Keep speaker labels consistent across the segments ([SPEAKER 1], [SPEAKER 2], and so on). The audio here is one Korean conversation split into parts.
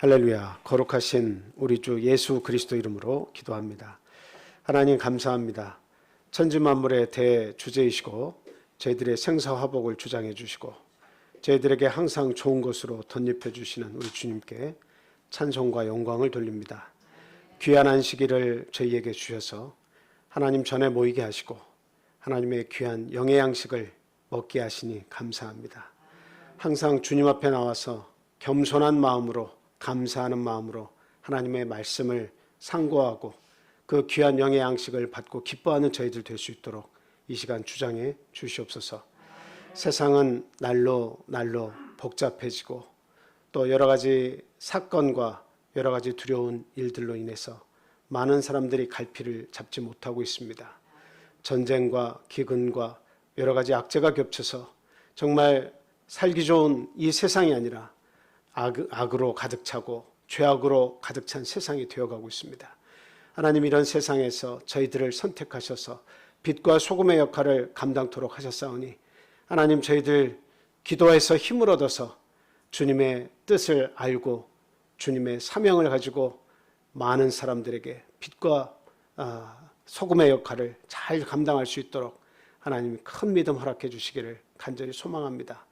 [SPEAKER 1] 할렐루야. 거룩하신 우리 주 예수 그리스도 이름으로 기도합니다. 하나님 감사합니다. 천지만물의 대주제이시고 저희들의 생사화복을 주장해 주시고 저희들에게 항상 좋은 것으로 덧입혀 주시는 우리 주님께 찬송과 영광을 돌립니다. 귀한 안식일을 저희에게 주셔서 하나님 전에 모이게 하시고 하나님의 귀한 영의 양식을 먹게 하시니 감사합니다. 항상 주님 앞에 나와서 겸손한 마음으로 감사하는 마음으로 하나님의 말씀을 상고하고 그 귀한 영의 양식을 받고 기뻐하는 저희들 될 수 있도록 이 시간 주장해 주시옵소서. 세상은 날로 복잡해지고 또 여러 가지 사건과 여러 가지 두려운 일들로 인해서 많은 사람들이 갈피를 잡지 못하고 있습니다. 전쟁과 기근과 여러 가지 악재가 겹쳐서 정말 살기 좋은 이 세상이 아니라 악으로 가득 차고 죄악으로 가득 찬 세상이 되어가고 있습니다. 하나님, 이런 세상에서 저희들을 선택하셔서 빛과 소금의 역할을 감당토록 하셨사오니 하나님, 저희들 기도해서 힘을 얻어서 주님의 뜻을 알고 주님의 사명을 가지고 많은 사람들에게 빛과 소금의 역할을 잘 감당할 수 있도록 하나님 큰 믿음 허락해 주시기를 간절히 소망합니다.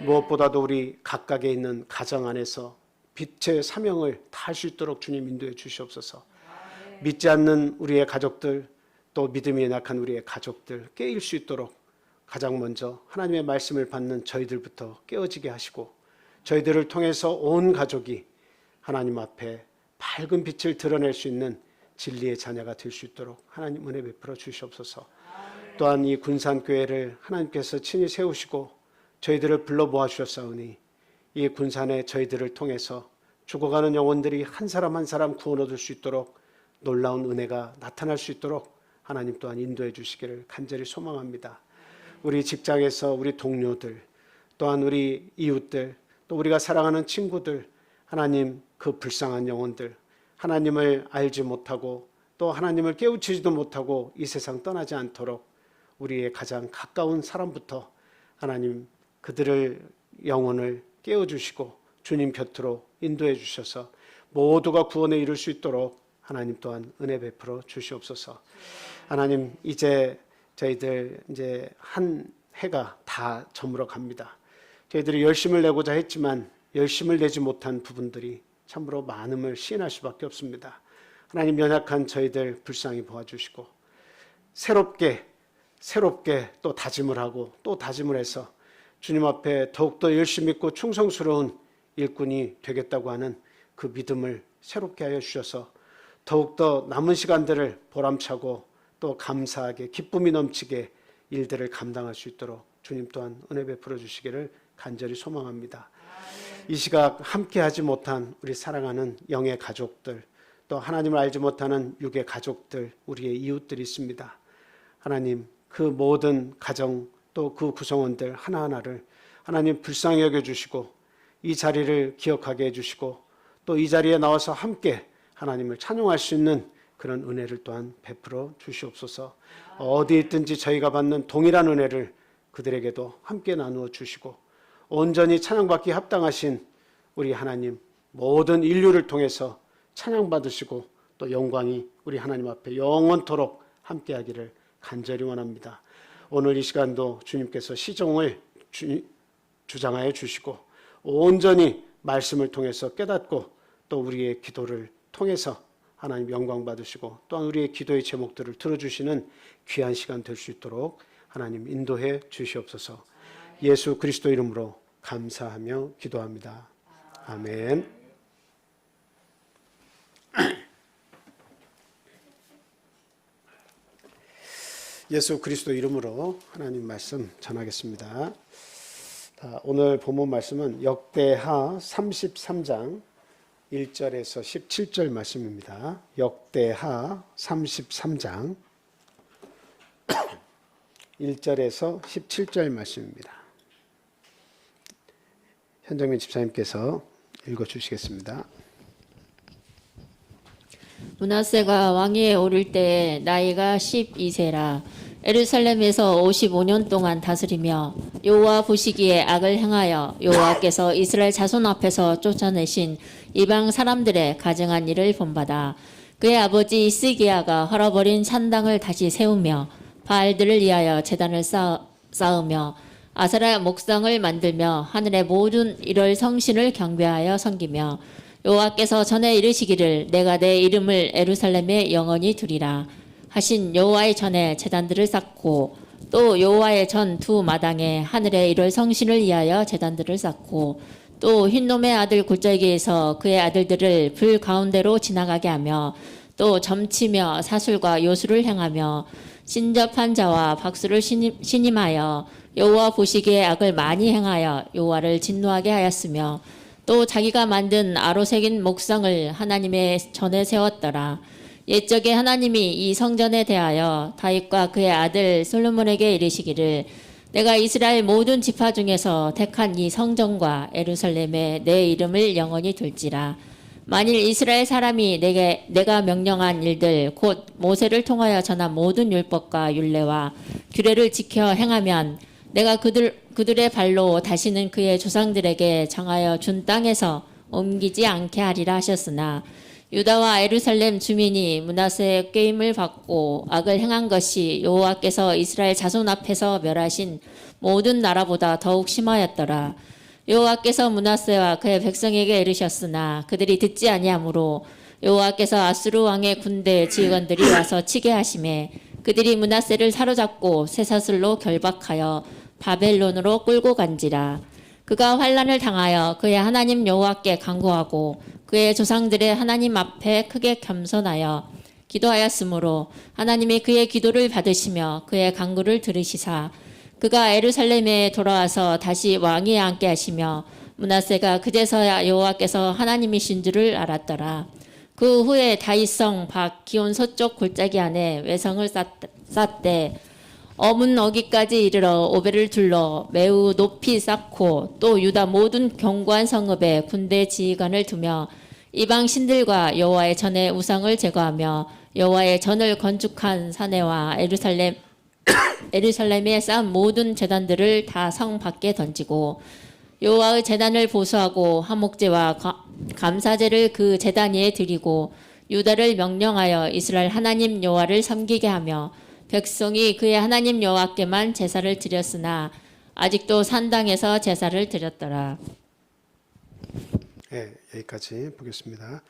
[SPEAKER 1] 무엇보다도 우리 각각에 있는 가정 안에서 빛의 사명을 다할 수 있도록 주님 인도해 주시옵소서. 믿지 않는 우리의 가족들, 또 믿음이 약한 우리의 가족들 깨일 수 있도록 가장 먼저 하나님의 말씀을 받는 저희들부터 깨어지게 하시고 저희들을 통해서 온 가족이 하나님 앞에 밝은 빛을 드러낼 수 있는 진리의 자녀가 될 수 있도록 하나님 은혜 베풀어 주시옵소서. 또한 이 군산교회를 하나님께서 친히 세우시고 저희들을 불러 모아주셨사오니 이 군산에 저희들을 통해서 죽어가는 영혼들이 한 사람 한 사람 구원 얻을 수 있도록 놀라운 은혜가 나타날 수 있도록 하나님 또한 인도해 주시기를 간절히 소망합니다. 우리 직장에서 우리 동료들, 또한 우리 이웃들, 또 우리가 사랑하는 친구들, 하나님 그 불쌍한 영혼들, 하나님을 알지 못하고 또 하나님을 깨우치지도 못하고 이 세상 떠나지 않도록 우리의 가장 가까운 사람부터 하나님 그들을 영혼을 깨워주시고 주님 곁으로 인도해 주셔서 모두가 구원에 이를 수 있도록 하나님 또한 은혜 베풀어 주시옵소서. 하나님, 이제 저희들 한 해가 다 저물어 갑니다. 저희들이 열심을 내고자 했지만 열심을 내지 못한 부분들이 참으로 많음을 시인할 수밖에 없습니다. 하나님, 연약한 저희들 불쌍히 보아주시고 새롭게 또 다짐을 하고 또 다짐을 해서 주님 앞에 더욱더 열심히 있고 충성스러운 일꾼이 되겠다고 하는 그 믿음을 새롭게 하여 주셔서 더욱더 남은 시간들을 보람차고 또 감사하게 기쁨이 넘치게 일들을 감당할 수 있도록 주님 또한 은혜 베풀어 주시기를 간절히 소망합니다. 이 시각 함께하지 못한 우리 사랑하는 영의 가족들, 또 하나님을 알지 못하는 육의 가족들, 우리의 이웃들이 있습니다. 하나님, 그 모든 가정 또 그 구성원들 하나하나를 하나님 불쌍히 여겨주시고 이 자리를 기억하게 해주시고 또 이 자리에 나와서 함께 하나님을 찬양할 수 있는 그런 은혜를 또한 베풀어 주시옵소서. 어디 있든지 저희가 받는 동일한 은혜를 그들에게도 함께 나누어 주시고 온전히 찬양받기 합당하신 우리 하나님 모든 인류를 통해서 찬양받으시고 또 영광이 우리 하나님 앞에 영원토록 함께하기를 간절히 원합니다. 오늘 이 시간도 주님께서 시종을 주장하여 주시고 온전히 말씀을 통해서 깨닫고 또 우리의 기도를 통해서 하나님 영광 받으시고 또한 우리의 기도의 제목들을 들어주시는 귀한 시간 될 수 있도록 하나님 인도해 주시옵소서. 예수 그리스도 이름으로 감사하며 기도합니다. 아멘. 예수 그리스도 이름으로 하나님 말씀 전하겠습니다. 오늘 본문 말씀은 역대하 33장 1절에서 17절 말씀입니다. 역대하 33장 1절에서 17절 말씀입니다. 현정민 집사님께서 읽어주시겠습니다.
[SPEAKER 2] 므낫세가 왕위에 오를 때 나이가 12세라. 예루살렘에서 55년 동안 다스리며 여호와 보시기에 악을 행하여 여호와께서 이스라엘 자손 앞에서 쫓아내신 이방 사람들의 가증한 일을 본받아 그의 아버지 히스기야가 헐어버린 산당을 다시 세우며 바알들을 위하여 제단을 쌓으며 아세라 목상을 만들며 하늘의 모든 이럴 성신을 경배하여 섬기며 여호와께서 전에 이르시기를 내가 내 이름을 예루살렘에 영원히 두리라 하신 여호와의 전에 제단들을 쌓고 또 여호와의 전 두 마당에 하늘의 이럴 성신을 위하여 제단들을 쌓고 또 흰놈의 아들 골짜기에서 그의 아들들을 불 가운데로 지나가게 하며 또 점치며 사술과 요술을 행하며 신접한 자와 박수를 신임하여 여호와 보시기에 악을 많이 행하여 여호와를 진노하게 하였으며 또 자기가 만든 아로새긴 목상을 하나님의 전에 세웠더라. 옛적에 하나님이 이 성전에 대하여 다윗과 그의 아들 솔로몬에게 이르시기를 내가 이스라엘 모든 지파 중에서 택한 이 성전과 예루살렘에 내 이름을 영원히 둘지라. 만일 이스라엘 사람이 내가 명령한 일들 곧 모세를 통하여 전한 모든 율법과 율례와 규례를 지켜 행하면 내가 그들의 발로 다시는 그의 조상들에게 정하여 준 땅에서 옮기지 않게 하리라 하셨으나 유다와 예루살렘 주민이 므낫세의 꾀임을 받고 악을 행한 것이 여호와께서 이스라엘 자손 앞에서 멸하신 모든 나라보다 더욱 심하였더라. 여호와께서 므낫세와 그의 백성에게 이르셨으나 그들이 듣지 아니하므로 여호와께서 아수르 왕의 군대 지휘관들이 와서 치게 하심에 그들이 므낫세를 사로잡고 쇠사슬로 결박하여 바벨론으로 끌고 간지라. 그가 환난을 당하여 그의 하나님 여호와께 간구하고 그의 조상들의 하나님 앞에 크게 겸손하여 기도하였으므로 하나님이 그의 기도를 받으시며 그의 간구를 들으시사 그가 예루살렘에 돌아와서 다시 왕위에 앉게 하시며 므낫세가 그제서야 여호와께서 하나님이신 줄을 알았더라. 그 후에 다윗성 밖 기온 서쪽 골짜기 안에 외성을 쌓되 어문 어기까지 이르러 오벨을 둘러 매우 높이 쌓고 또 유다 모든 견고한 성읍에 군대 지휘관을 두며 이방 신들과 여호와의 전에 우상을 제거하며 여호와의 전을 건축한 사내와 예루살렘에 쌓은 모든 제단들을 다 성 밖에 던지고 여호와의 제단을 보수하고 화목제와 감사제를 그 제단 위에 드리고 유다를 명령하여 이스라엘 하나님 여호와를 섬기게 하며 백성이 그의 하나님 여호와께만 제사를 드렸으나 아직도 산당에서 제사를 드렸더라.
[SPEAKER 1] 네, 여기까지 보겠습니다.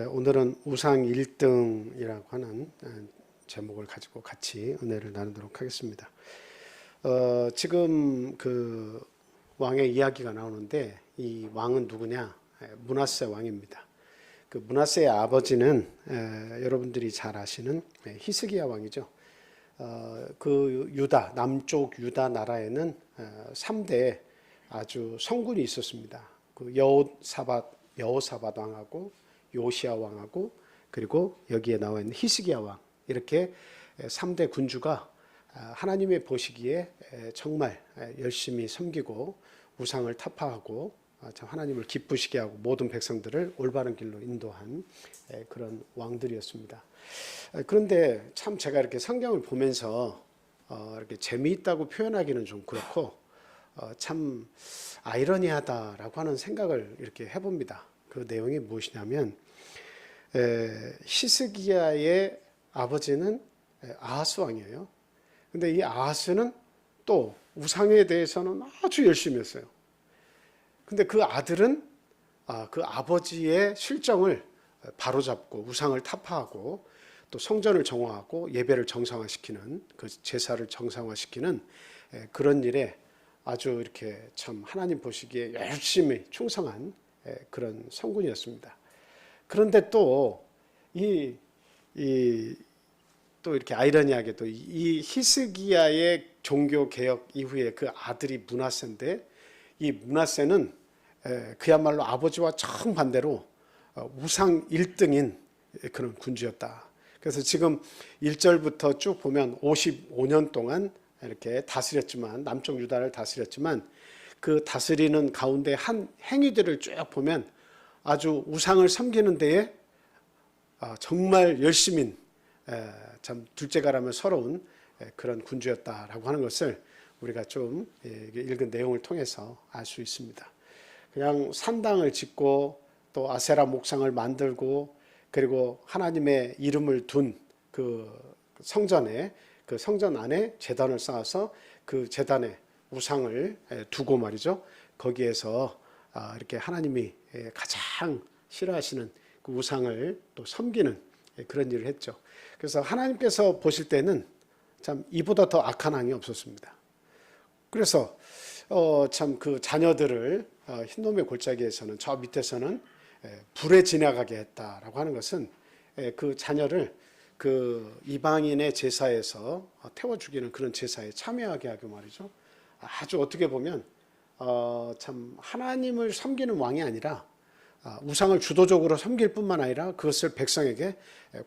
[SPEAKER 1] 오늘은 우상 1등이라고 하는 제목을 가지고 같이 은혜를 나누도록 하겠습니다. 지금 그 왕의 이야기가 나오는데 이 왕은 누구냐? 므낫세 왕입니다. 그 므낫세의 아버지는 여러분들이 잘 아시는 히스기야 왕이죠. 그 유다 남쪽 유다 나라에는 3대 아주 성군이 있었습니다. 그 여호사밧 왕하고 요시야 왕하고 그리고 여기에 나와 있는 히스기야 왕, 이렇게 3대 군주가 하나님의 보시기에 정말 열심히 섬기고 우상을 타파하고 하나님을 기쁘시게 하고 모든 백성들을 올바른 길로 인도한 그런 왕들이었습니다. 그런데 참 제가 이렇게 성경을 보면서 이렇게 재미있다고 표현하기는 좀 그렇고 참 아이러니하다라고 하는 생각을 이렇게 해봅니다. 그 내용이 무엇이냐면 히스기야의 아버지는 아하스 왕이에요. 근데 이 아하스는 또 우상에 대해서는 아주 열심히 했어요. 근데 그 아들은 그 아버지의 실정을 바로잡고 우상을 타파하고 또 성전을 정화하고 예배를 정상화시키는 그 제사를 정상화시키는 그런 일에 아주 이렇게 참 하나님 보시기에 열심히 충성한 그런 성군이었습니다. 그런데 또 또 이렇게 아이러니하게 또 이 히스기야의 종교 개혁 이후에 그 아들이 므낫세인데 이 므낫세는 그야말로 아버지와 정반대로 우상 1등인 그런 군주였다. 그래서 지금 1절부터 쭉 보면 55년 동안 이렇게 다스렸지만 남쪽 유다를 다스렸지만 그 다스리는 가운데 한 행위들을 쭉 보면 아주 우상을 섬기는 데에 정말 열심인 참 둘째가라면 서러운 그런 군주였다라고 하는 것을 우리가 좀 읽은 내용을 통해서 알 수 있습니다. 그냥 산당을 짓고 또 아세라 목상을 만들고 그리고 하나님의 이름을 둔 그 성전에 그 성전 안에 제단을 쌓아서 그 제단에 우상을 두고 말이죠. 거기에서 이렇게 하나님이 가장 싫어하시는 그 우상을 또 섬기는 그런 일을 했죠. 그래서 하나님께서 보실 때는 참 이보다 더 악한 왕이 없었습니다. 그래서 참 그 자녀들을 흰놈의 골짜기에서는 저 밑에서는 불에 지나가게 했다라고 하는 것은 그 자녀를 그 이방인의 제사에서 태워 죽이는 그런 제사에 참여하게 하고 말이죠. 아주 어떻게 보면 참 하나님을 섬기는 왕이 아니라 우상을 주도적으로 섬길 뿐만 아니라 그것을 백성에게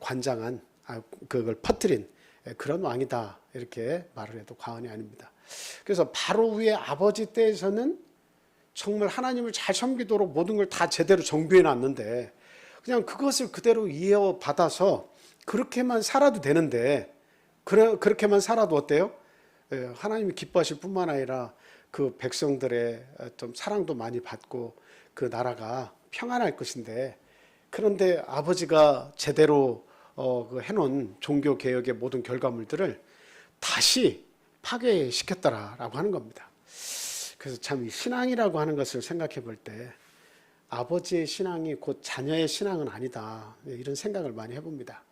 [SPEAKER 1] 관장한 그걸 퍼뜨린 그런 왕이다 이렇게 말을 해도 과언이 아닙니다. 그래서 바로 위에 아버지 때에서는 정말 하나님을 잘 섬기도록 모든 걸 다 제대로 정비해 놨는데 그냥 그것을 그대로 이어받아서 그렇게만 살아도 되는데 그렇게만 살아도 어때요? 하나님이 기뻐하실 뿐만 아니라 그 백성들의 좀 사랑도 많이 받고 그 나라가 평안할 것인데 그런데 아버지가 제대로 그 해놓은 종교 개혁의 모든 결과물들을 다시 파괴시켰다라고 하는 겁니다. 그래서 참 이 신앙이라고 하는 것을 생각해 볼 때 아버지의 신앙이 곧 자녀의 신앙은 아니다 이런 생각을 많이 해봅니다.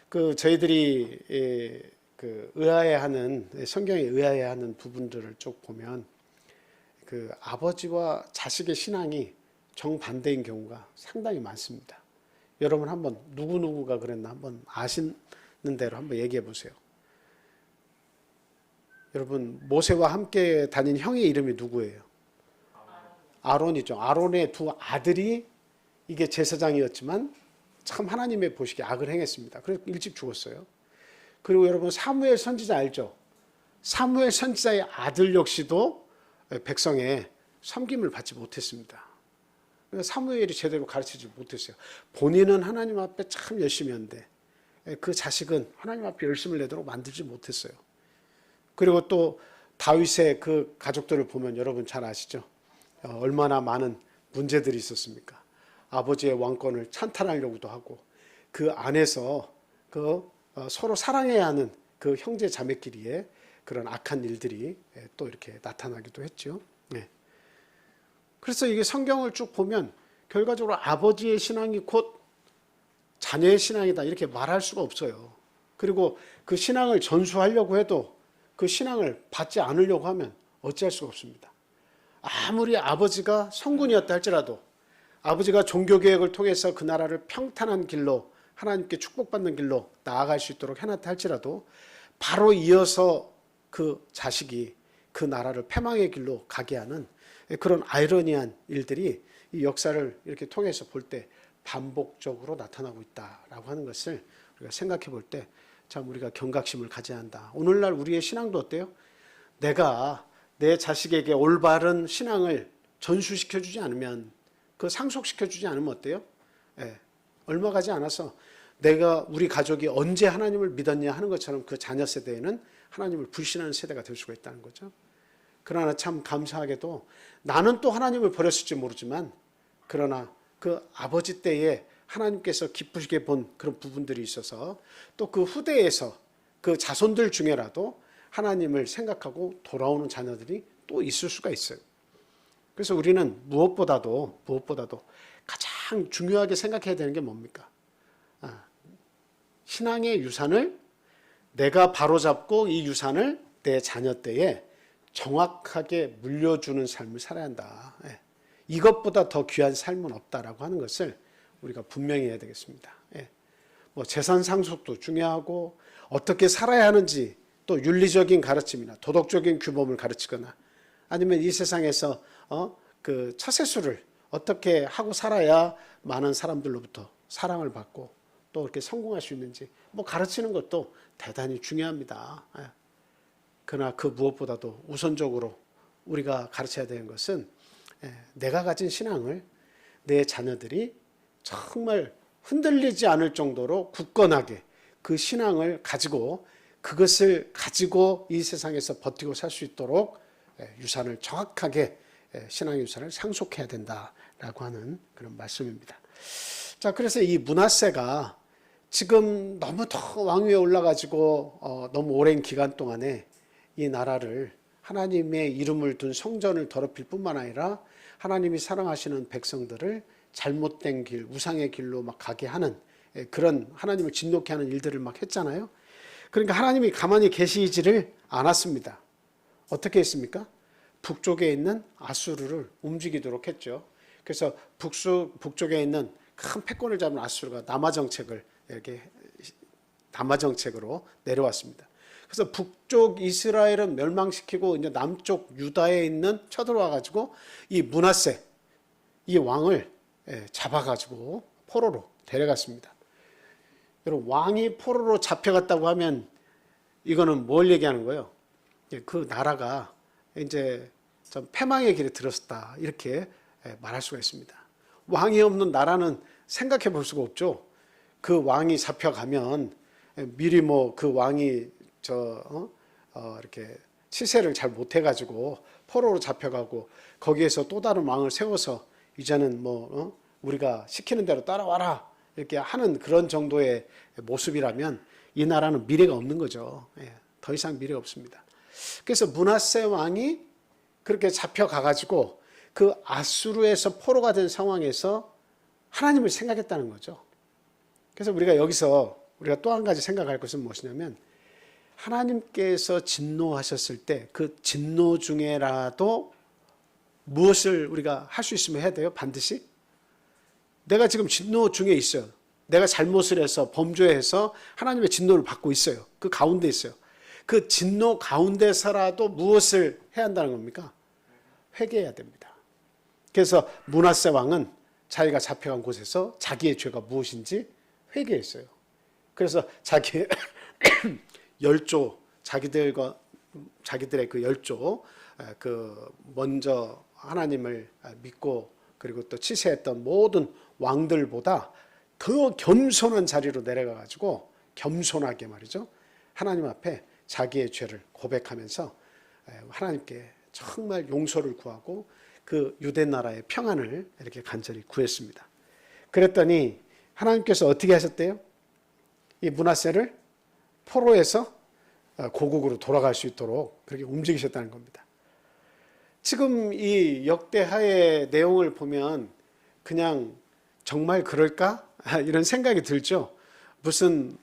[SPEAKER 1] 그 저희들이 그 의아해하는 성경에 의아해하는 부분들을 쭉 보면 그 아버지와 자식의 신앙이 정반대인 경우가 상당히 많습니다. 여러분 한번 누구누구가 그랬나 한번 아시는 대로 한번 얘기해 보세요. 여러분 모세와 함께 다닌 형의 이름이 누구예요? 아론이죠. 아론의 두 아들이 이게 제사장이었지만 참 하나님의 보시기에 악을 행했습니다. 그래서 일찍 죽었어요. 그리고 여러분 사무엘 선지자 알죠? 사무엘 선지자의 아들 역시도 백성의 섬김을 받지 못했습니다. 사무엘이 제대로 가르치지 못했어요. 본인은 하나님 앞에 참 열심히 했는데 그 자식은 하나님 앞에 열심을 내도록 만들지 못했어요. 그리고 또 다윗의 그 가족들을 보면 여러분 잘 아시죠? 얼마나 많은 문제들이 있었습니까? 아버지의 왕권을 찬탈하려고도 하고 그 안에서 그 서로 사랑해야 하는 그 형제 자매끼리의 그런 악한 일들이 또 이렇게 나타나기도 했죠. 네. 그래서 이게 성경을 쭉 보면 결과적으로 아버지의 신앙이 곧 자녀의 신앙이다 이렇게 말할 수가 없어요. 그리고 그 신앙을 전수하려고 해도 그 신앙을 받지 않으려고 하면 어찌할 수가 없습니다. 아무리 아버지가 성군이었다 할지라도 아버지가 종교개혁을 통해서 그 나라를 평탄한 길로 하나님께 축복받는 길로 나아갈 수 있도록 해놨다 할지라도 바로 이어서 그 자식이 그 나라를 패망의 길로 가게 하는 그런 아이러니한 일들이 이 역사를 이렇게 통해서 볼 때 반복적으로 나타나고 있다라고 하는 것을 우리가 생각해 볼 때 참 우리가 경각심을 가져야 한다. 오늘날 우리의 신앙도 어때요? 내가 내 자식에게 올바른 신앙을 전수시켜주지 않으면 그 상속시켜주지 않으면 어때요? 얼마 가지 않아서 내가 우리 가족이 언제 하나님을 믿었냐 하는 것처럼 그 자녀 세대에는 하나님을 불신하는 세대가 될 수가 있다는 거죠. 그러나 참 감사하게도 나는 또 하나님을 버렸을지 모르지만 그러나 그 아버지 때에 하나님께서 기쁘시게 본 그런 부분들이 있어서 또 그 후대에서 그 자손들 중에라도 하나님을 생각하고 돌아오는 자녀들이 또 있을 수가 있어요. 그래서 우리는 무엇보다도 가장 중요하게 생각해야 되는 게 뭡니까? 신앙의 유산을 내가 바로잡고 이 유산을 내 자녀 때에 정확하게 물려주는 삶을 살아야 한다. 이것보다 더 귀한 삶은 없다라고 하는 것을 우리가 분명히 해야 되겠습니다. 뭐 재산 상속도 중요하고 어떻게 살아야 하는지 또 윤리적인 가르침이나 도덕적인 규범을 가르치거나 아니면 이 세상에서 그 처세술을 어떻게 하고 살아야 많은 사람들로부터 사랑을 받고 또 이렇게 성공할 수 있는지 뭐 가르치는 것도 대단히 중요합니다. 그러나 그 무엇보다도 우선적으로 우리가 가르쳐야 되는 것은 내가 가진 신앙을 내 자녀들이 정말 흔들리지 않을 정도로 굳건하게 그 신앙을 가지고 그것을 가지고 이 세상에서 버티고 살 수 있도록 유산을 정확하게 신앙의 유산을 상속해야 된다라고 하는 그런 말씀입니다. 자, 그래서 이 므낫세가 지금 너무 더 왕위에 올라가지고 너무 오랜 기간 동안에 이 나라를 하나님의 이름을 둔 성전을 더럽힐 뿐만 아니라 하나님이 사랑하시는 백성들을 잘못된 길, 우상의 길로 막 가게 하는 그런 하나님을 진노케 하는 일들을 막 했잖아요. 그러니까 하나님이 가만히 계시지를 않았습니다. 어떻게 했습니까? 북쪽에 있는 아수르를 움직이도록 했죠. 그래서 북쪽에 있는 큰 패권을 잡은 아수르가 남하 정책을 이렇게 남하 정책으로 내려왔습니다. 그래서 북쪽 이스라엘은 멸망시키고 이제 남쪽 유다에 있는 쳐들어와 가지고 이 므낫세 이 왕을 잡아가지고 포로로 데려갔습니다. 여러분, 왕이 포로로 잡혀갔다고 하면 이거는 뭘 얘기하는 거예요? 그 나라가 이제 좀 패망의 길에 들었다 이렇게 말할 수가 있습니다. 왕이 없는 나라는 생각해 볼 수가 없죠. 그 왕이 잡혀가면 미리 뭐 그 왕이 이렇게 치세를 잘 못해가지고 포로로 잡혀가고 거기에서 또 다른 왕을 세워서 이제는 우리가 시키는 대로 따라와라 이렇게 하는 그런 정도의 모습이라면 이 나라는 미래가 없는 거죠. 더 이상 미래가 없습니다. 그래서 므낫세 왕이 그렇게 잡혀가가지고 그 아수르에서 포로가 된 상황에서 하나님을 생각했다는 거죠. 그래서 우리가 여기서 우리가 또 한 가지 생각할 것은 무엇이냐면 하나님께서 진노하셨을 때 그 진노 중에라도 무엇을 우리가 할 수 있으면 해야 돼요? 반드시? 내가 지금 진노 중에 있어요. 내가 잘못을 해서 범죄해서 하나님의 진노를 받고 있어요. 그 가운데 있어요. 그 진노 가운데서라도 무엇을 해야 한다는 겁니까? 회개해야 됩니다. 그래서 므낫세 왕은 자기가 잡혀간 곳에서 자기의 죄가 무엇인지 회개했어요. 그래서 자기의 열조, 자기들의 그 열조, 그 먼저 하나님을 믿고 그리고 또 치세했던 모든 왕들보다 더 겸손한 자리로 내려가가지고 겸손하게 말이죠. 하나님 앞에 자기의 죄를 고백하면서 하나님께 정말 용서를 구하고 그 유대 나라의 평안을 이렇게 간절히 구했습니다. 그랬더니 하나님께서 어떻게 하셨대요? 이 므낫세를 포로에서 고국으로 돌아갈 수 있도록 그렇게 움직이셨다는 겁니다. 지금 이 역대하의 내용을 보면 그냥 정말 그럴까? 이런 생각이 들죠. 무슨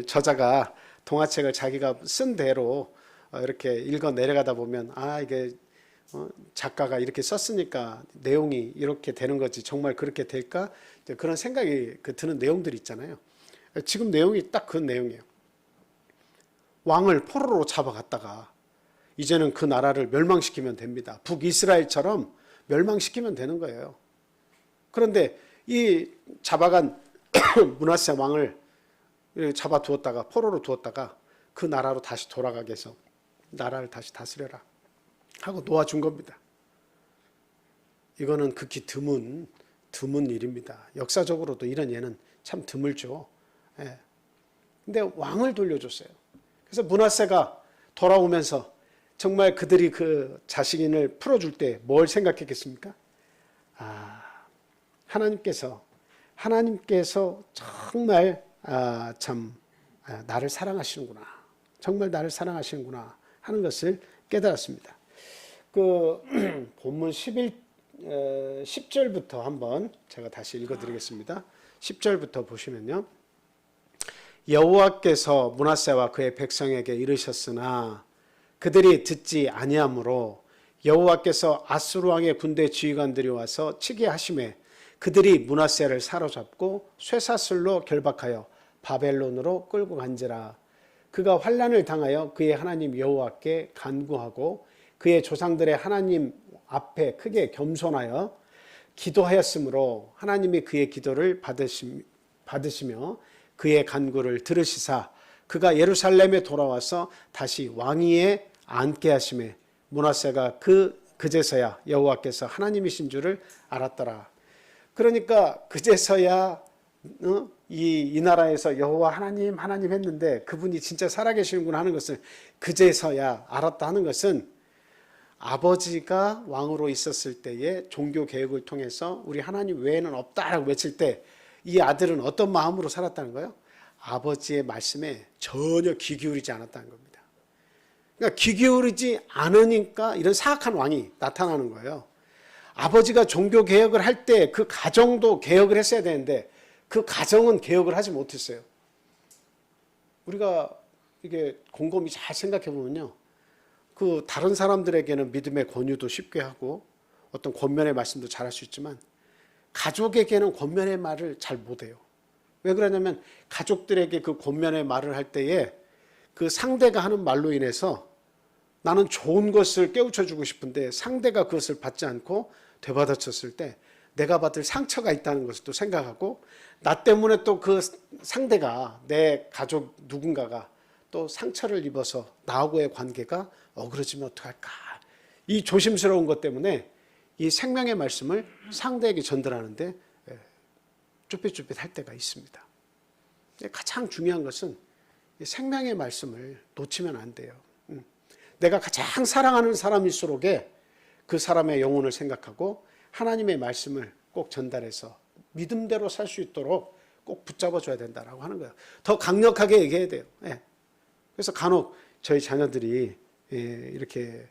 [SPEAKER 1] 저자가 동화책을 자기가 쓴 대로 이렇게 읽어 내려가다 보면 이게 작가가 이렇게 썼으니까 내용이 이렇게 되는 거지 정말 그렇게 될까? 그런 생각이 드는 내용들이 있잖아요. 지금 내용이 딱 그 내용이에요. 왕을 포로로 잡아갔다가 이제는 그 나라를 멸망시키면 됩니다. 북이스라엘처럼 멸망시키면 되는 거예요. 그런데 이 잡아간 므낫세 왕을 잡아두었다가 포로로 두었다가 그 나라로 다시 돌아가게 해서 나라를 다시 다스려라 하고 놓아준 겁니다. 이거는 극히 드문 일입니다. 역사적으로도 이런 예는 참 드물죠. 근데 왕을 돌려줬어요. 그래서 므낫세가 돌아오면서 정말 그들이 그 자식인을 풀어줄 때 뭘 생각했겠습니까? 하나님께서 정말 나를 사랑하시는구나. 정말 나를 사랑하시는구나 하는 것을 깨달았습니다. 그 본문 10절부터 한번 제가 다시 읽어드리겠습니다. 10절부터 보시면요. 여호와께서 므낫세와 그의 백성에게 이르셨으나 그들이 듣지 아니하므로 여호와께서 아수르 왕의 군대 지휘관들이 와서 치게 하심에 그들이 므낫세를 사로잡고 쇠사슬로 결박하여 바벨론으로 끌고 간지라. 그가 환난을 당하여 그의 하나님 여호와께 간구하고 그의 조상들의 하나님 앞에 크게 겸손하여 기도하였으므로 하나님이 그의 기도를 받으시며 그의 간구를 들으시사 그가 예루살렘에 돌아와서 다시 왕위에 앉게 하심에 므낫세가 그제서야 여호와께서 하나님이신 줄을 알았더라. 그러니까 그제서야 이 나라에서 여호와 하나님 하나님 했는데 그분이 진짜 살아계시는구나 하는 것을 그제서야 알았다 하는 것은 아버지가 왕으로 있었을 때의 종교 개혁을 통해서 우리 하나님 외에는 없다라고 외칠 때 이 아들은 어떤 마음으로 살았다는 거예요? 아버지의 말씀에 전혀 귀 기울이지 않았다는 겁니다. 그러니까 귀 기울이지 않으니까 이런 사악한 왕이 나타나는 거예요. 아버지가 종교 개혁을 할 때 그 가정도 개혁을 했어야 되는데 그 가정은 개혁을 하지 못했어요. 우리가 이게 곰곰이 잘 생각해 보면요. 그 다른 사람들에게는 믿음의 권유도 쉽게 하고 어떤 권면의 말씀도 잘할 수 있지만 가족에게는 권면의 말을 잘 못해요. 왜 그러냐면 가족들에게 그 권면의 말을 할 때에 그 상대가 하는 말로 인해서 나는 좋은 것을 깨우쳐 주고 싶은데 상대가 그것을 받지 않고 되받아쳤을 때 내가 받을 상처가 있다는 것을 또 생각하고 나 때문에 또 그 상대가 내 가족 누군가가 또 상처를 입어서 나하고의 관계가 어그러지면 어떡할까. 이 조심스러운 것 때문에 이 생명의 말씀을 상대에게 전달하는데 쭈삣쭈삣할 때가 있습니다. 가장 중요한 것은 생명의 말씀을 놓치면 안 돼요. 내가 가장 사랑하는 사람일수록에 그 사람의 영혼을 생각하고 하나님의 말씀을 꼭 전달해서 믿음대로 살 수 있도록 꼭 붙잡아줘야 된다라고 하는 거예요. 더 강력하게 얘기해야 돼요. 그래서 간혹 저희 자녀들이 이렇게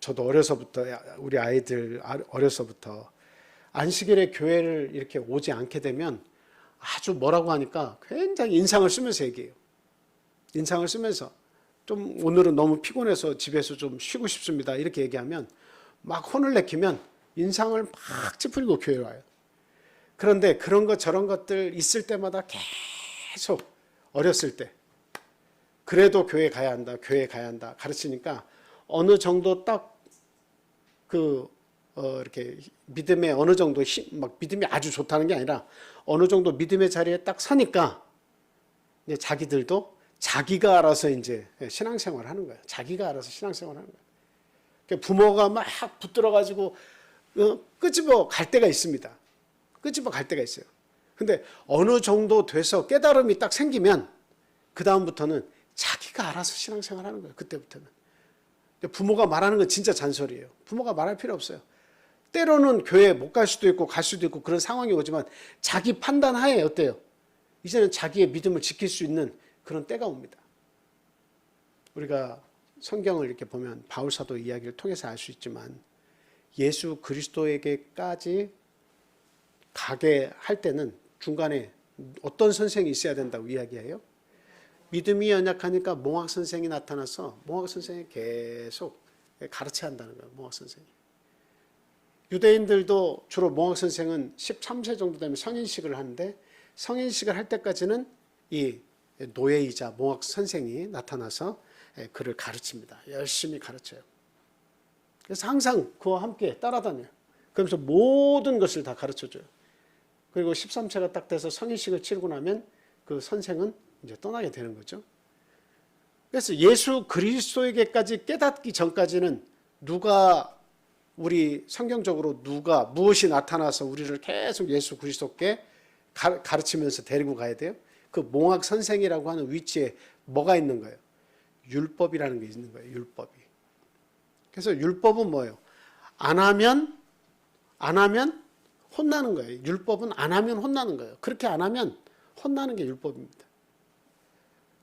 [SPEAKER 1] 저도 어려서부터 우리 아이들 어려서부터 안식일에 교회를 이렇게 오지 않게 되면 아주 뭐라고 하니까 굉장히 인상을 쓰면서 얘기해요. 인상을 쓰면서 좀 오늘은 너무 피곤해서 집에서 좀 쉬고 싶습니다. 이렇게 얘기하면 막 혼을 내키면 인상을 막 찌푸리고 교회에 와요. 그런데 그런 것 저런 것들 있을 때마다 계속 어렸을 때 그래도 교회 가야 한다, 교회 가야 한다 가르치니까 어느 정도 딱 이렇게 믿음에 어느 정도 막 믿음이 아주 좋다는 게 아니라 어느 정도 믿음의 자리에 딱 서니까 이제 자기들도 자기가 알아서 이제 신앙생활을 하는 거예요. 자기가 알아서 신앙생활을 하는 거예요. 그러니까 부모가 막 붙들어가지고 끄집어 갈 때가 있습니다. 끄집어 갈 때가 있어요. 근데 어느 정도 돼서 깨달음이 딱 생기면 그 다음부터는 자기가 알아서 신앙생활 하는 거예요. 그때부터는. 부모가 말하는 건 진짜 잔소리예요. 부모가 말할 필요 없어요. 때로는 교회 못 갈 수도 있고 갈 수도 있고 그런 상황이 오지만 자기 판단하에 어때요? 이제는 자기의 믿음을 지킬 수 있는 그런 때가 옵니다. 우리가 성경을 이렇게 보면 바울 사도 이야기를 통해서 알 수 있지만 예수 그리스도에게까지 가게 할 때는 중간에 어떤 선생이 있어야 된다고 이야기해요? 믿음이 연약하니까 몽학 선생이 나타나서 몽학 선생이 계속 가르쳐야 한다는 거예요. 몽학 선생이. 유대인들도 주로 몽학 선생은 13세 정도 되면 성인식을 하는데 성인식을 할 때까지는 이 노예이자 몽학 선생이 나타나서 그를 가르칩니다. 열심히 가르쳐요. 그래서 항상 그와 함께 따라다녀요. 그러면서 모든 것을 다 가르쳐줘요. 그리고 13세가 딱 돼서 성인식을 치르고 나면 그 선생은 이제 떠나게 되는 거죠. 그래서 예수 그리스도에게까지 깨닫기 전까지는 누가 우리 성경적으로 누가 무엇이 나타나서 우리를 계속 예수 그리스도께 가르치면서 데리고 가야 돼요? 그 몽학 선생이라고 하는 위치에 뭐가 있는 거예요? 율법이라는 게 있는 거예요. 율법이. 그래서 율법은 뭐예요? 안 하면 혼나는 거예요. 율법은 안 하면 혼나는 거예요. 그렇게 안 하면 혼나는 게 율법입니다.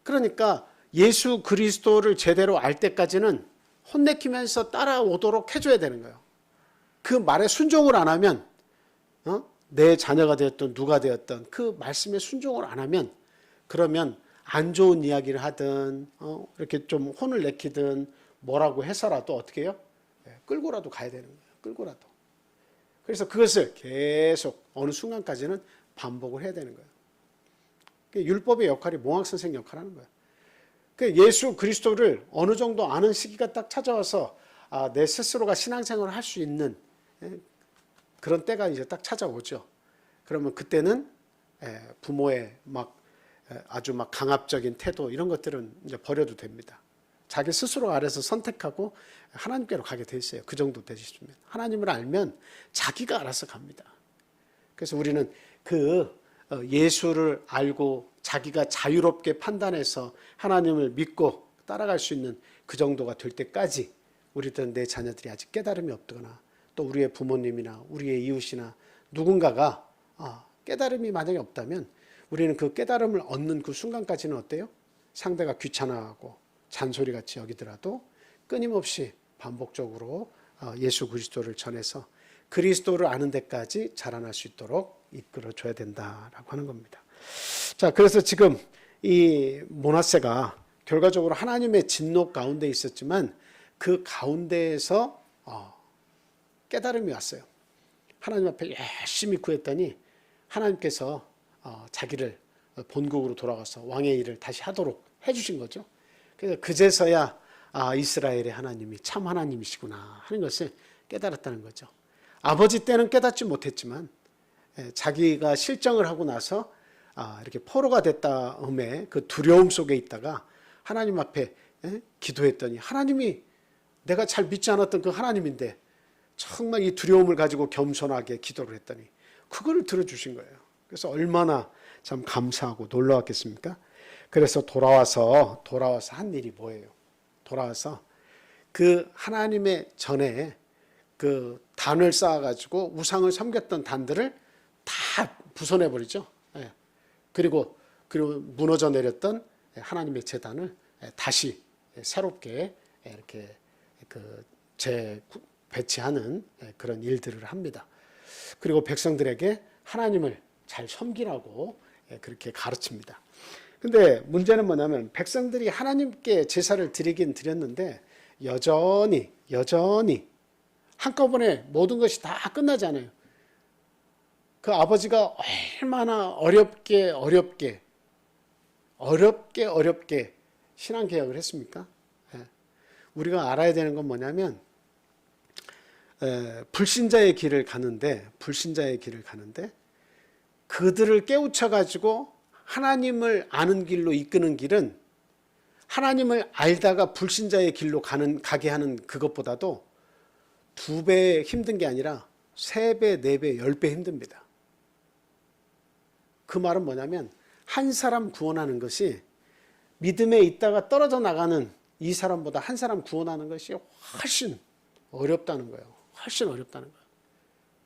[SPEAKER 1] 그러니까 예수 그리스도를 제대로 알 때까지는 혼내키면서 따라오도록 해줘야 되는 거예요. 그 말에 순종을 안 하면 내 자녀가 되었던 누가 되었던 그 말씀에 순종을 안 하면 그러면 안 좋은 이야기를 하든 이렇게 좀 혼을 내키든 뭐라고 해서라도 어떻게 해요? 끌고라도 가야 되는 거예요. 끌고라도. 그래서 그것을 계속 어느 순간까지는 반복을 해야 되는 거예요. 율법의 역할이 몽학 선생 역할을 하는 거예요. 예수 그리스도를 어느 정도 아는 시기가 딱 찾아와서 내 스스로가 신앙생활을 할 수 있는 그런 때가 이제 딱 찾아오죠. 그러면 그때는 부모의 아주 강압적인 태도 이런 것들은 이제 버려도 됩니다. 자기 스스로 아래서 선택하고 하나님께로 가게 돼 있어요. 그 정도 되시면 하나님을 알면 자기가 알아서 갑니다. 그래서 우리는 그 예수를 알고 자기가 자유롭게 판단해서 하나님을 믿고 따라갈 수 있는 그 정도가 될 때까지 우리들은 내 자녀들이 아직 깨달음이 없거나 또 우리의 부모님이나 우리의 이웃이나 누군가가 깨달음이 만약에 없다면 우리는 그 깨달음을 얻는 그 순간까지는 어때요? 상대가 귀찮아하고 잔소리같이 여기더라도 끊임없이 반복적으로 예수 그리스도를 전해서 그리스도를 아는 데까지 자라날 수 있도록 이끌어줘야 된다라고 하는 겁니다. 자, 그래서 지금 이 므낫세가 결과적으로 하나님의 진노 가운데 있었지만 그 가운데에서 깨달음이 왔어요. 하나님 앞에 열심히 구했더니 하나님께서 자기를 본국으로 돌아가서 왕의 일을 다시 하도록 해주신 거죠. 그래서 그제서야 이스라엘의 하나님이 참 하나님이시구나 하는 것을 깨달았다는 거죠. 아버지 때는 깨닫지 못했지만 자기가 실정을 하고 나서 이렇게 포로가 됐다음에 그 두려움 속에 있다가 하나님 앞에 기도했더니 하나님이 내가 잘 믿지 않았던 그 하나님인데 정말 이 두려움을 가지고 겸손하게 기도를 했더니 그거를 들어주신 거예요. 그래서 얼마나 참 감사하고 놀라웠겠습니까? 그래서 돌아와서 한 일이 뭐예요? 돌아와서 그 하나님의 전에 그 단을 쌓아가지고 우상을 섬겼던 단들을 다 부숴내버리죠. 그리고 무너져 내렸던 하나님의 제단을 다시 새롭게 이렇게 배치하는 그런 일들을 합니다. 그리고 백성들에게 하나님을 잘 섬기라고 그렇게 가르칩니다. 근데 문제는 뭐냐면 백성들이 하나님께 제사를 드리긴 드렸는데 여전히 한꺼번에 모든 것이 다 끝나지 않아요. 그 아버지가 얼마나 어렵게 신앙개혁을 했습니까? 우리가 알아야 되는 건 뭐냐면 불신자의 길을 가는데 그들을 깨우쳐가지고 하나님을 아는 길로 이끄는 길은 하나님을 알다가 불신자의 길로 가게 하는 그것보다도 2배 힘든 게 아니라 3배, 4배, 10배 힘듭니다. 그 말은 뭐냐면 한 사람 구원하는 것이 믿음에 있다가 떨어져 나가는 이 사람보다 한 사람 구원하는 것이 훨씬 어렵다는 거예요.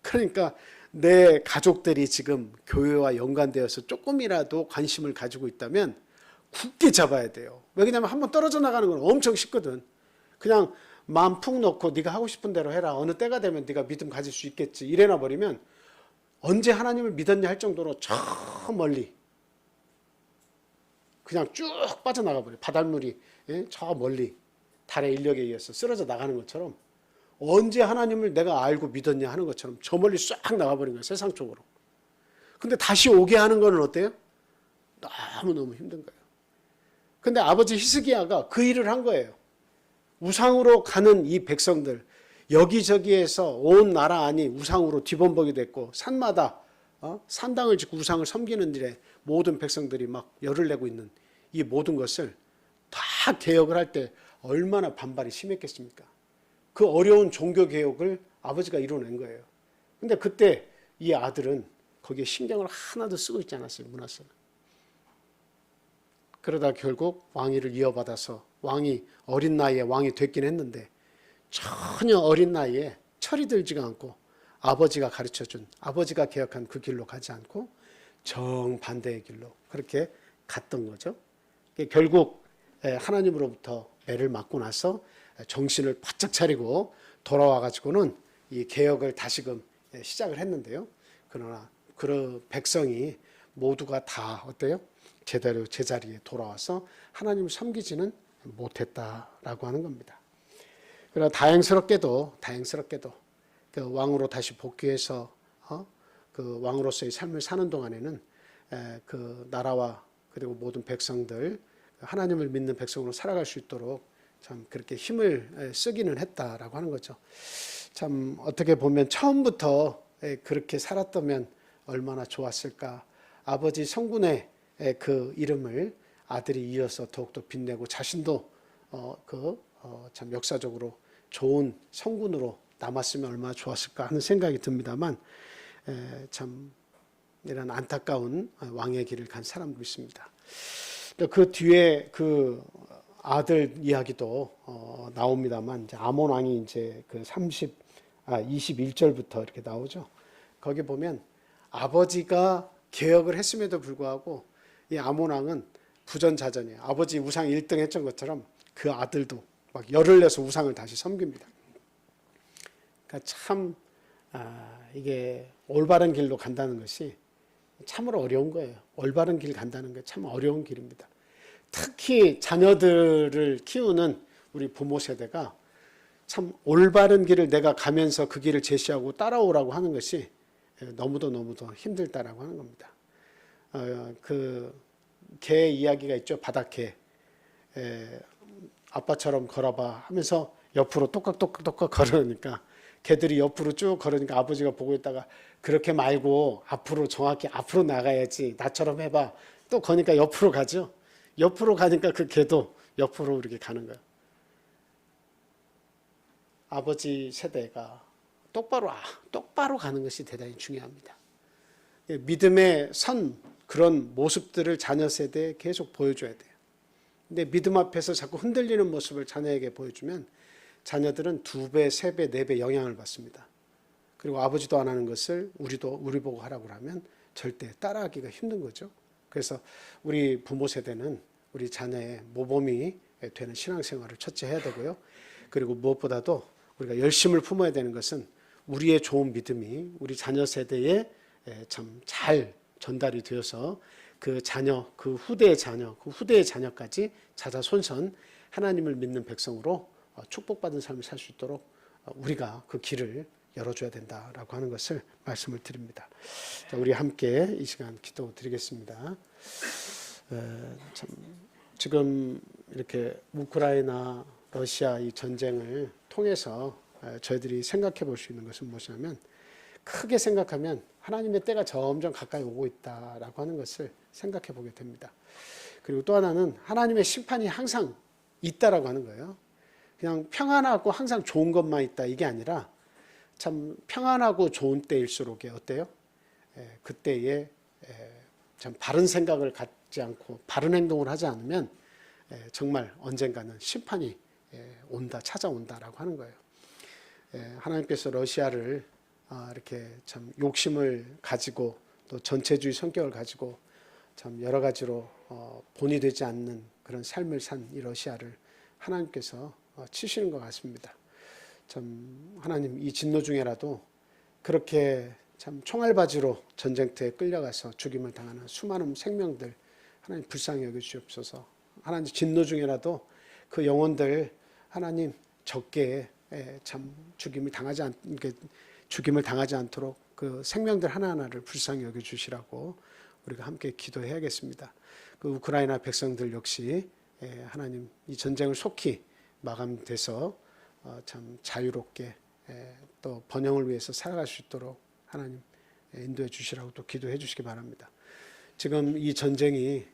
[SPEAKER 1] 그러니까 내 가족들이 지금 교회와 연관되어서 조금이라도 관심을 가지고 있다면 굳게 잡아야 돼요. 왜냐하면 한번 떨어져 나가는 건 엄청 쉽거든. 그냥 마음 푹 놓고 네가 하고 싶은 대로 해라. 어느 때가 되면 네가 믿음 가질 수 있겠지. 이래나 버리면 언제 하나님을 믿었냐 할 정도로 저 멀리 그냥 쭉 빠져나가 버려요. 바닷물이 저 멀리 달의 인력에 의해서 쓰러져 나가는 것처럼 언제 하나님을 내가 알고 믿었냐 하는 것처럼 저 멀리 싹 나가버린 거예요. 세상 쪽으로. 근데 다시 오게 하는 건 어때요? 너무너무 힘든 거예요. 근데 아버지 히스기야가 그 일을 한 거예요. 우상으로 가는 이 백성들, 여기저기에서 온 나라 안이 우상으로 뒤범벅이 됐고 산마다 산당을 짓고 우상을 섬기는 일에 모든 백성들이 막 열을 내고 있는 이 모든 것을 다 개혁을 할 때 얼마나 반발이 심했겠습니까? 그 어려운 종교개혁을 아버지가 이뤄낸 거예요. 근데 그때 이 아들은 거기에 신경을 하나도 쓰고 있지 않았어요. 므낫세는. 그러다 결국 왕위를 이어받아서 왕이 어린 나이에 왕이 됐긴 했는데 전혀 어린 나이에 철이 들지가 않고 아버지가 가르쳐준 아버지가 개혁한 그 길로 가지 않고 정반대의 길로 그렇게 갔던 거죠. 결국 하나님으로부터 매를 맞고 나서 정신을 바짝 차리고 돌아와 가지고는 이 개혁을 다시금 시작을 했는데요. 그러나 그 백성이 모두가 다 어때요? 제대로 제자리에 돌아와서 하나님을 섬기지는 못했다라고 하는 겁니다. 그러나 다행스럽게도 그 왕으로 다시 복귀해서 그 왕으로서의 삶을 사는 동안에는 그 나라와 그리고 모든 백성들 하나님을 믿는 백성으로 살아갈 수 있도록 참 그렇게 힘을 쓰기는 했다라고 하는 거죠. 참 어떻게 보면 처음부터 그렇게 살았다면 얼마나 좋았을까. 아버지 성군의 그 이름을 아들이 이어서 더욱더 빛내고 자신도 참 역사적으로 좋은 성군으로 남았으면 얼마나 좋았을까 하는 생각이 듭니다만 참 이런 안타까운 왕의 길을 간 사람도 있습니다. 그 뒤에 그 아들 이야기도 나옵니다만, 이제 아몬 왕이 이제 그 21절부터 이렇게 나오죠. 거기 보면 아버지가 개혁을 했음에도 불구하고 이 아몬 왕은 부전자전이에요. 아버지 우상 1등 했던 것처럼 그 아들도 막 열을 내서 우상을 다시 섬깁니다. 그러니까 참 이게 올바른 길로 간다는 것이 참으로 어려운 거예요. 올바른 길 간다는 게 참 어려운 길입니다. 특히 자녀들을 키우는 우리 부모 세대가 참 올바른 길을 내가 가면서 그 길을 제시하고 따라오라고 하는 것이 너무도 힘들다라고 하는 겁니다. 그 개 이야기가 있죠. 바닷개. 아빠처럼 걸어봐 하면서 옆으로 똑깍 걸으니까 개들이 옆으로 쭉 걸으니까 아버지가 보고 있다가 그렇게 말고 앞으로 정확히 앞으로 나가야지 나처럼 해봐. 또 거니까 옆으로 가죠. 옆으로 가니까 그 개도 옆으로 이렇게 가는 거예요. 아버지 세대가 똑바로 가는 것이 대단히 중요합니다. 믿음의 선 그런 모습들을 자녀 세대에 계속 보여줘야 돼요. 근데 믿음 앞에서 자꾸 흔들리는 모습을 자녀에게 보여주면 자녀들은 2배, 3배, 4배 영향을 받습니다. 그리고 아버지도 안 하는 것을 우리 보고 하라고 하면 절대 따라하기가 힘든 거죠. 그래서 우리 부모 세대는 우리 자녀의 모범이 되는 신앙생활을 첫째 해야 되고요. 그리고 무엇보다도 우리가 열심을 품어야 되는 것은 우리의 좋은 믿음이 우리 자녀 세대에 참 잘 전달이 되어서 그 자녀, 그 후대의 자녀까지 자자손손 하나님을 믿는 백성으로 축복받은 삶을 살 수 있도록 우리가 그 길을 열어줘야 된다라고 하는 것을 말씀을 드립니다. 자, 우리 함께 이 시간 기도 드리겠습니다. 참 지금 이렇게 우크라이나, 러시아 이 전쟁을 통해서 저희들이 생각해 볼 수 있는 것은 무엇이냐면 크게 생각하면 하나님의 때가 점점 가까이 오고 있다라고 하는 것을 생각해 보게 됩니다. 그리고 또 하나는 하나님의 심판이 항상 있다라고 하는 거예요. 그냥 평안하고 항상 좋은 것만 있다 이게 아니라 참 평안하고 좋은 때일수록 어때요? 그때에 참 바른 생각을 갖지 않고 바른 행동을 하지 않으면 정말 언젠가는 심판이 찾아온다라고 하는 거예요. 하나님께서 러시아를 이렇게 참 욕심을 가지고 또 전체주의 성격을 가지고 참 여러 가지로 본이 되지 않는 그런 삶을 산 이 러시아를 하나님께서 치시는 것 같습니다. 참 하나님 이 진노 중에라도 그렇게 참 총알바지로 전쟁터에 끌려가서 죽임을 당하는 수많은 생명들 하나님 불쌍히 여겨주시옵소서. 하나님 진노 중에라도 그 영혼들 하나님 적게 참 죽임을 당하지 않도록 그 생명들 하나하나를 불쌍히 여겨주시라고 우리가 함께 기도해야겠습니다. 그 우크라이나 백성들 역시 하나님 이 전쟁을 속히 마감돼서 참 자유롭게 또 번영을 위해서 살아갈 수 있도록 하나님 인도해 주시라고 또 기도해 주시기 바랍니다. 지금 이 전쟁이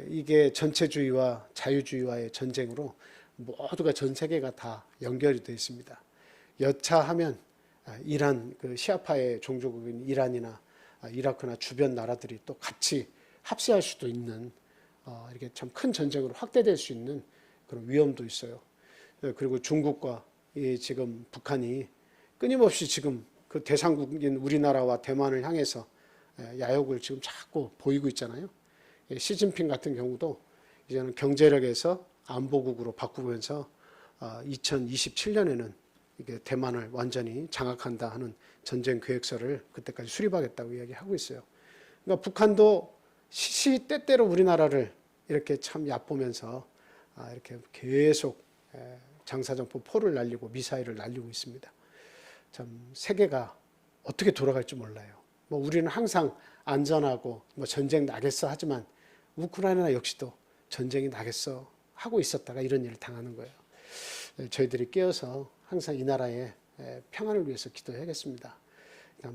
[SPEAKER 1] 이게 전체주의와 자유주의와의 전쟁으로 모두가 전 세계가 다 연결이 되어 있습니다. 여차하면 이란 그 시아파의 종주국인 이란이나 이라크나 주변 나라들이 또 같이 합세할 수도 있는 이렇게 참 큰 전쟁으로 확대될 수 있는 그런 위험도 있어요. 그리고 중국과 지금 북한이 끊임없이 지금 그 대상국인 우리나라와 대만을 향해서 야욕을 지금 자꾸 보이고 있잖아요. 시진핑 같은 경우도 이제는 경제력에서 안보국으로 바꾸면서 2027년에는 이게 대만을 완전히 장악한다 하는 전쟁 계획서를 그때까지 수립하겠다고 이야기하고 있어요. 그러니까 북한도 시시때때로 우리나라를 이렇게 참 얕보면서 이렇게 계속 장사정포 포를 날리고 미사일을 날리고 있습니다. 참 세계가 어떻게 돌아갈지 몰라요. 뭐 우리는 항상 안전하고 뭐 전쟁 나겠어 하지만 우크라이나 역시도 전쟁이 나겠어 하고 있었다가 이런 일을 당하는 거예요. 저희들이 깨어서 항상 이 나라의 평안을 위해서 기도해야겠습니다.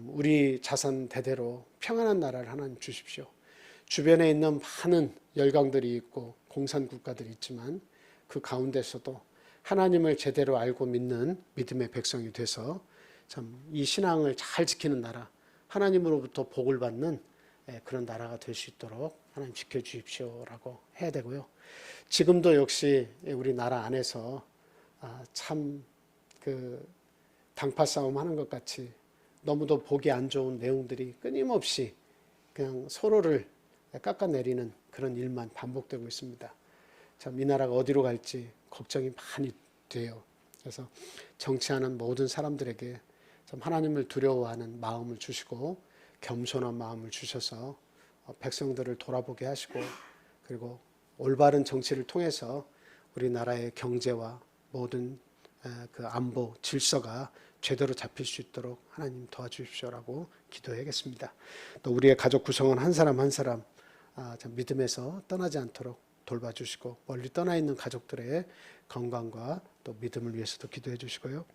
[SPEAKER 1] 우리 자손 대대로 평안한 나라를 하나님 주십시오. 주변에 있는 많은 열강들이 있고 공산 국가들이 있지만 그 가운데서도 하나님을 제대로 알고 믿는 믿음의 백성이 돼서 참 이 신앙을 잘 지키는 나라, 하나님으로부터 복을 받는 그런 나라가 될 수 있도록 하나님 지켜주십시오라고 해야 되고요. 지금도 역시 우리 나라 안에서 참 그 당파 싸움 하는 것 같이 너무도 보기 안 좋은 내용들이 끊임없이 그냥 서로를 깎아내리는 그런 일만 반복되고 있습니다. 참 이 나라가 어디로 갈지 걱정이 많이 돼요. 그래서 정치하는 모든 사람들에게 참 하나님을 두려워하는 마음을 주시고 겸손한 마음을 주셔서 백성들을 돌아보게 하시고, 그리고 올바른 정치를 통해서 우리나라의 경제와 모든 그 안보 질서가 제대로 잡힐 수 있도록 하나님 도와주십시오라고 기도해야겠습니다. 또 우리의 가족 구성원 한 사람 한 사람 참 믿음에서 떠나지 않도록 돌봐주시고, 멀리 떠나 있는 가족들의 건강과 또 믿음을 위해서도 기도해 주시고요.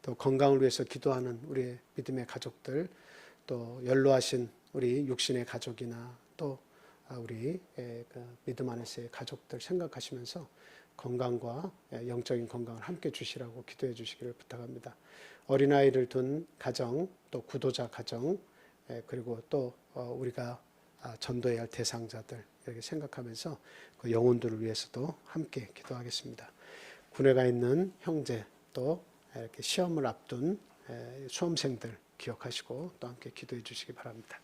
[SPEAKER 1] 또 건강을 위해서 기도하는 우리의 믿음의 가족들, 또 연로하신 우리 육신의 가족이나 또 우리 그 믿음 안에서의 가족들 생각하시면서 건강과 영적인 건강을 함께 주시라고 기도해 주시기를 부탁합니다. 어린아이를 둔 가정, 또 구도자 가정, 그리고 또 우리가 전도해야 할 대상자들 이렇게 생각하면서 그 영혼들을 위해서도 함께 기도하겠습니다. 군에 가 있는 형제, 또 이렇게 시험을 앞둔 수험생들 기억하시고 또 함께 기도해 주시기 바랍니다.